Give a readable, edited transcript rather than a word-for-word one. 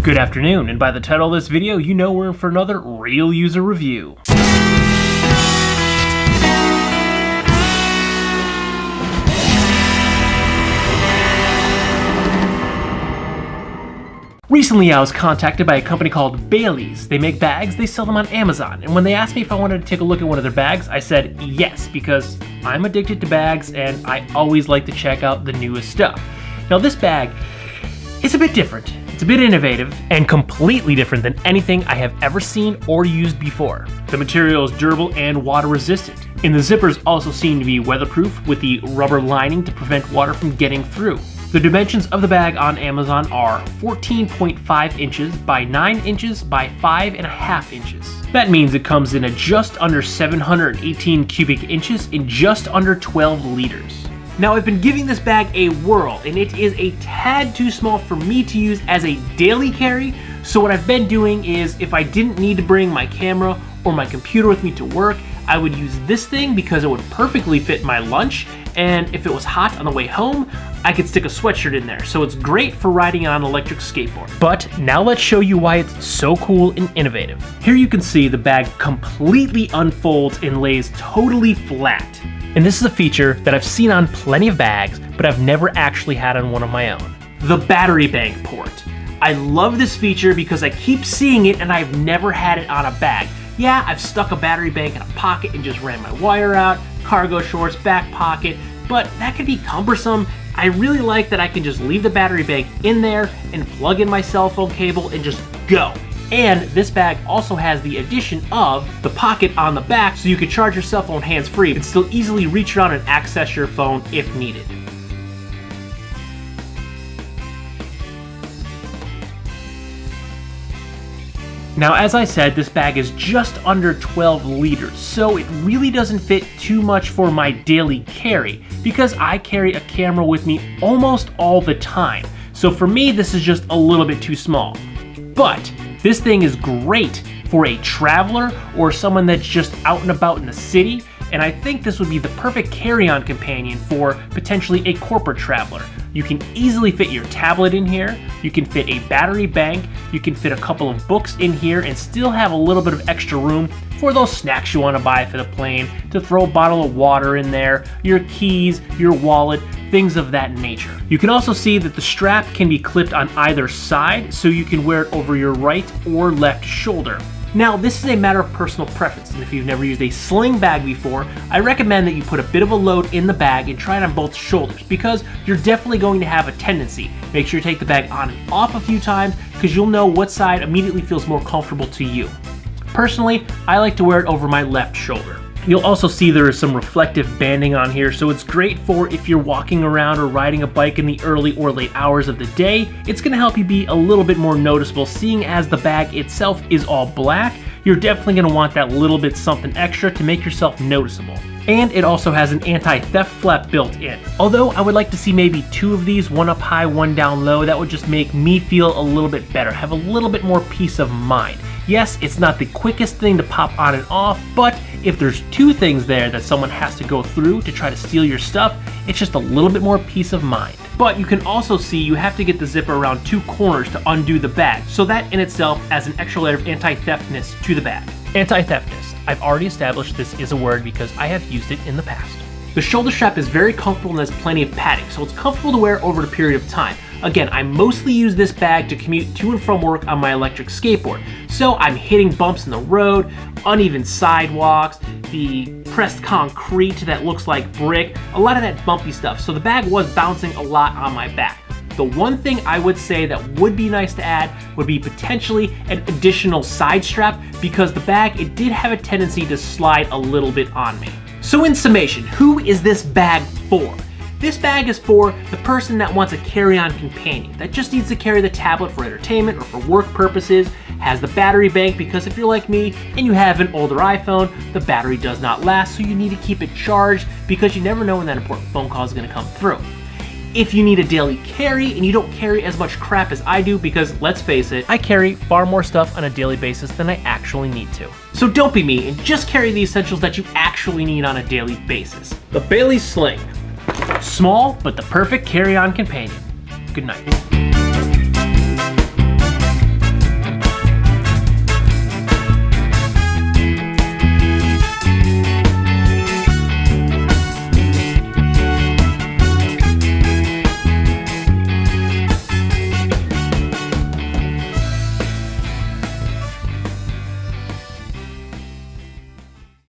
Good afternoon, and by the title of this video, you know we're in for another real user review. Recently, I was contacted by a company called Beyle. They make bags, they sell them on Amazon, and when they asked me if I wanted to take a look at one of their bags, I said yes, because I'm addicted to bags and I always like to check out the newest stuff. Now this bag is a bit different. It's a bit innovative and completely different than anything I have ever seen or used before. The material is durable and water resistant, and the zippers also seem to be weatherproof with the rubber lining to prevent water from getting through. The dimensions of the bag on Amazon are 14.5 inches by 9 inches by 5.5 inches. That means it comes in at just under 718 cubic inches in just under 12 liters. Now I've been giving this bag a whirl, and it is a tad too small for me to use as a daily carry, so what I've been doing is if I didn't need to bring my camera or my computer with me to work, I would use this thing because it would perfectly fit my lunch, and if it was hot on the way home, I could stick a sweatshirt in there, so it's great for riding on an electric skateboard. But now let's show you why it's so cool and innovative. Here you can see the bag completely unfolds and lays totally flat. And this is a feature that I've seen on plenty of bags, but I've never actually had on one of my own. The battery bank port. I love this feature because I keep seeing it and I've never had it on a bag. Yeah, I've stuck a battery bank in a pocket and just ran my wire out, cargo shorts, back pocket, but that could be cumbersome. I really like that I can just leave the battery bank in there and plug in my cell phone cable and just go. And this bag also has the addition of the pocket on the back so you can charge your cell phone hands-free and still easily reach around and access your phone if needed. Now, as I said, this bag is just under 12 liters, so it really doesn't fit too much for my daily carry because I carry a camera with me almost all the time. So for me, this is just a little bit too small. But this thing is great for a traveler or someone that's just out and about in the city, and I think this would be the perfect carry-on companion for potentially a corporate traveler. You can easily fit your tablet in here, you can fit a battery bank, you can fit a couple of books in here and still have a little bit of extra room for those snacks you want to buy for the plane, to throw a bottle of water in there, your keys, your wallet, things of that nature. You can also see that the strap can be clipped on either side so you can wear it over your right or left shoulder. Now, this is a matter of personal preference, and if you've never used a sling bag before, I recommend that you put a bit of a load in the bag and try it on both shoulders, because you're definitely going to have a tendency. Make sure you take the bag on and off a few times, because you'll know what side immediately feels more comfortable to you. Personally, I like to wear it over my left shoulder. You'll also see there is some reflective banding on here, so it's great for if you're walking around or riding a bike in the early or late hours of the day. It's going to help you be a little bit more noticeable, seeing as the bag itself is all black. You're definitely going to want that little bit something extra to make yourself noticeable. And it also has an anti-theft flap built in. Although I would like to see maybe two of these, one up high, one down low. That would just make me feel a little bit better, have a little bit more peace of mind. Yes, it's not the quickest thing to pop on and off, but if there's two things there that someone has to go through to try to steal your stuff, it's just a little bit more peace of mind. But you can also see you have to get the zipper around two corners to undo the bag, so that in itself adds an extra layer of anti-theftness to the bag. Anti-theftness. I've already established this is a word because I have used it in the past. The shoulder strap is very comfortable and has plenty of padding, so it's comfortable to wear over a period of time. Again, I mostly use this bag to commute to and from work on my electric skateboard. So I'm hitting bumps in the road, uneven sidewalks, the pressed concrete that looks like brick, a lot of that bumpy stuff. So the bag was bouncing a lot on my back. The one thing I would say that would be nice to add would be potentially an additional side strap, because the bag, it did have a tendency to slide a little bit on me. So in summation, who is this bag for? This bag is for the person that wants a carry-on companion, that just needs to carry the tablet for entertainment or for work purposes, has the battery bank because if you're like me and you have an older iPhone, the battery does not last, so you need to keep it charged because you never know when that important phone call is going to come through. If you need a daily carry and you don't carry as much crap as I do, because let's face it, I carry far more stuff on a daily basis than I actually need to. So don't be me and just carry the essentials that you actually need on a daily basis. The Beyle Sling. Small, but the perfect carry-on companion. Good night.